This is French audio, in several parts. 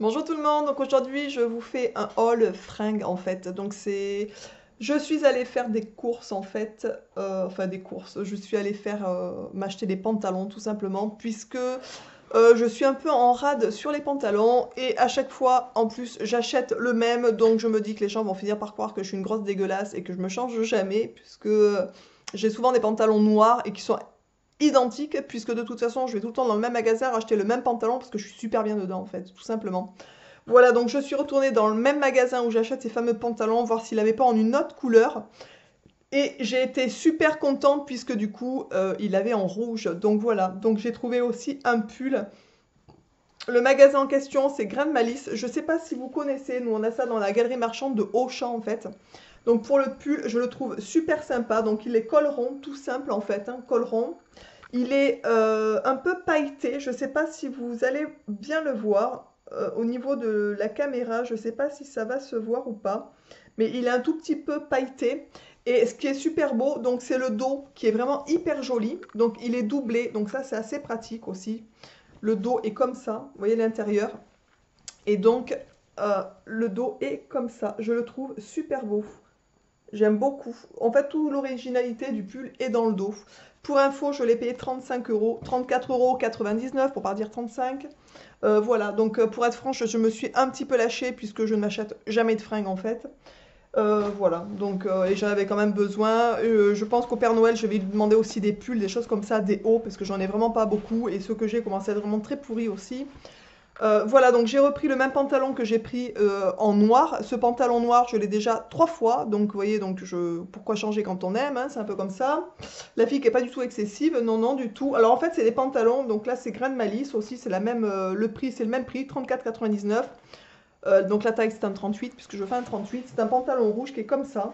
Bonjour tout le monde, donc aujourd'hui je vous fais un haul fringues en fait. Je suis allée faire des courses en fait, enfin des courses, je suis allée faire m'acheter des pantalons tout simplement puisque je suis un peu en rade sur les pantalons et à chaque fois en plus j'achète le même donc je me dis que les gens vont finir par croire que je suis une grosse dégueulasse et que je me change jamais puisque j'ai souvent des pantalons noirs et qui sont identiques puisque de toute façon je vais tout le temps dans le même magasin acheter le même pantalon parce que je suis super bien dedans en fait, tout simplement. Voilà, donc je suis retournée dans le même magasin où j'achète ces fameux pantalons, voir s'il n'avait pas en une autre couleur. Et j'ai été super contente puisque du coup, il avait en rouge. Donc voilà, donc j'ai trouvé aussi un pull. Le magasin en question, c'est Grain de Malice. Je ne sais pas si vous connaissez, nous on a ça dans la galerie marchande de Auchan en fait. Donc pour le pull, je le trouve super sympa. Donc il est col rond, tout simple en fait, hein, col rond. Il est un peu pailleté, je ne sais pas si vous allez bien le voir au niveau de la caméra, je ne sais pas si ça va se voir ou pas, mais il est un tout petit peu pailleté. Et ce qui est super beau, donc c'est le dos qui est vraiment hyper joli, donc il est doublé, donc ça c'est assez pratique aussi. Le dos est comme ça, vous voyez l'intérieur, et donc le dos est comme ça, je le trouve super beau. J'aime beaucoup. En fait, toute l'originalité du pull est dans le dos. Pour info, je l'ai payé 35 euros, 34,99 € pour pas dire 35. Voilà, donc pour être franche, je me suis un petit peu lâchée puisque je ne m'achète jamais de fringues en fait. Voilà, donc et j'en avais quand même besoin. Je pense qu'au Père Noël, je vais lui demander aussi des pulls, des choses comme ça, des hauts, parce que j'en ai vraiment pas beaucoup et ceux que j'ai commencent à être vraiment très pourris aussi. Voilà, donc j'ai repris le même pantalon que j'ai pris en noir. Ce pantalon noir, je l'ai déjà 3 fois. Donc, vous voyez, pourquoi changer quand on aime, hein, c'est un peu comme ça. La fille qui est pas du tout excessive, non, non, du tout. Alors, en fait, c'est des pantalons. Donc là, c'est Grain de Malice aussi. C'est la même, le prix, c'est le même prix, 34,99 €. Donc la taille, c'est un 38, puisque je fais un 38. C'est un pantalon rouge qui est comme ça.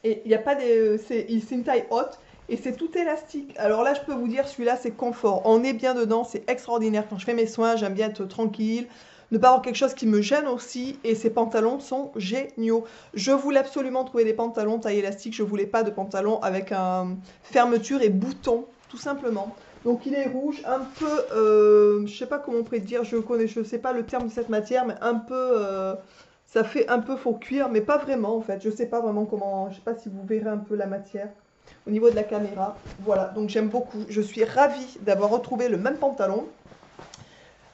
Et il n'y a pas des. C'est une taille haute et c'est tout élastique. Alors là, je peux vous dire, celui-là, c'est confort. On est bien dedans, c'est extraordinaire. Quand je fais mes soins, j'aime bien être tranquille, ne pas avoir quelque chose qui me gêne aussi. Et ces pantalons sont géniaux. Je voulais absolument trouver des pantalons taille élastique. Je voulais pas de pantalons avec un fermeture et bouton, tout simplement. Donc il est rouge, un peu, je sais pas comment on pourrait dire, je sais pas le terme de cette matière, mais un peu, ça fait un peu faux cuir, mais pas vraiment en fait. Je sais pas vraiment comment, je sais pas si vous verrez un peu la matière au niveau de la caméra. Voilà, donc j'aime beaucoup. Je suis ravie d'avoir retrouvé le même pantalon.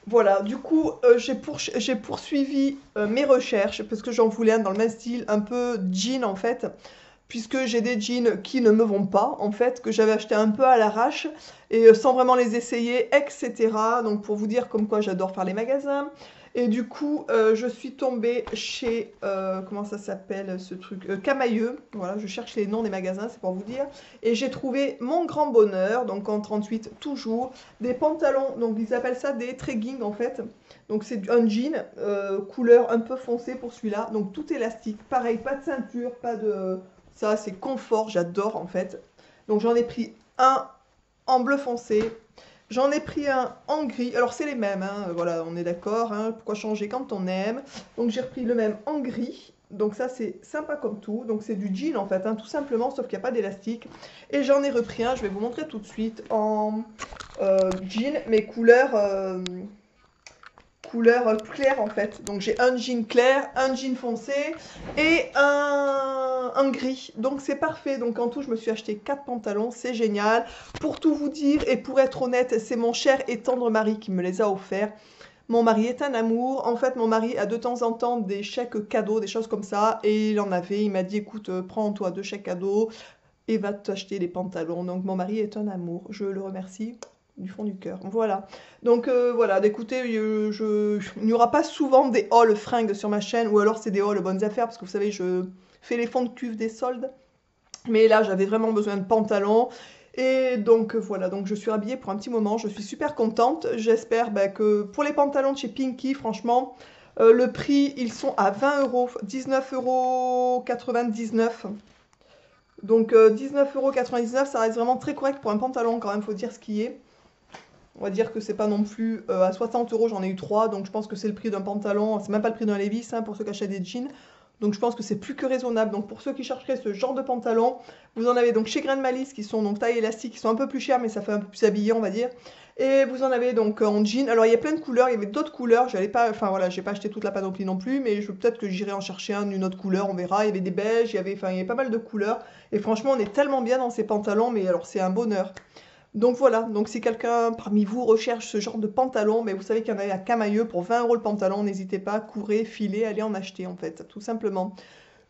Voilà, du coup, j'ai poursuivi mes recherches parce que j'en voulais un dans le même style, un peu jean en fait, puisque j'ai des jeans qui ne me vont pas en fait, que j'avais acheté un peu à l'arrache et sans vraiment les essayer, etc. Donc pour vous dire comme quoi j'adore faire les magasins. Et du coup, je suis tombée chez, comment ça s'appelle ce truc? Camailleux. Voilà, je cherche les noms des magasins, c'est pour vous dire. Et j'ai trouvé mon grand bonheur, donc en 38 toujours, des pantalons, donc ils appellent ça des treggings en fait. Donc c'est un jean, couleur un peu foncée pour celui-là, donc tout élastique. Pareil, pas de ceinture, pas de... Ça c'est confort, j'adore en fait. Donc j'en ai pris un en bleu foncé, j'en ai pris un en gris. Alors c'est les mêmes, hein, voilà, on est d'accord, hein, pourquoi changer quand on aime. Donc j'ai repris le même en gris. Donc ça c'est sympa comme tout. Donc c'est du jean en fait, hein, tout simplement, sauf qu'il n'y a pas d'élastique. Et j'en ai repris un, je vais vous montrer tout de suite, en jean, mais couleur claire en fait. Donc j'ai un jean clair, un jean foncé et un gris. Donc c'est parfait. Donc en tout, je me suis acheté 4 pantalons, c'est génial. Pour tout vous dire et pour être honnête, c'est mon cher et tendre mari qui me les a offerts. Mon mari est un amour. En fait, mon mari a de temps en temps des chèques cadeaux, des choses comme ça. Et il en avait. Il m'a dit, écoute, prends-toi 2 chèques cadeaux et va t'acheter des pantalons. Donc mon mari est un amour. Je le remercie du fond du cœur. Voilà. Donc voilà, écoutez, il n'y aura pas souvent des hauls fringues sur ma chaîne, ou alors c'est des hauls bonnes affaires, parce que vous savez, je fais les fonds de cuve des soldes. Mais là, j'avais vraiment besoin de pantalons. Et donc voilà, donc je suis habillée pour un petit moment, je suis super contente. J'espère que pour les pantalons de chez Pinky, franchement, le prix, ils sont à 20 euros, 19,99 €. Donc 19,99 €, ça reste vraiment très correct pour un pantalon quand même, faut dire ce qui est. On va dire que c'est pas non plus à 60 euros, j'en ai eu 3, donc je pense que c'est le prix d'un pantalon, c'est même pas le prix d'un Levi's hein, pour ceux qui achètent des jeans. Donc je pense que c'est plus que raisonnable. Donc pour ceux qui chercheraient ce genre de pantalon, vous en avez donc chez Grain de Malice qui sont donc taille élastique, qui sont un peu plus chers, mais ça fait un peu plus habillé, on va dire. Et vous en avez donc en jean. Alors il y a plein de couleurs, il y avait d'autres couleurs. J'allais pas, enfin voilà, j'ai pas acheté toute la panoplie non plus, mais peut-être que j'irai en chercher un d'une autre couleur, on verra. Il y avait des beiges, il y avait pas mal de couleurs. Et franchement, on est tellement bien dans ces pantalons, mais alors c'est un bonheur. Donc voilà, donc si quelqu'un parmi vous recherche ce genre de pantalon, mais vous savez qu'il y en a à Camailleux pour 20 € le pantalon, n'hésitez pas, courez, filez, allez en acheter en fait, tout simplement.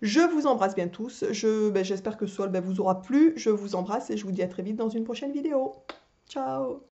Je vous embrasse bien tous, j'espère que ce sol vous aura plu, je vous embrasse et je vous dis à très vite dans une prochaine vidéo. Ciao!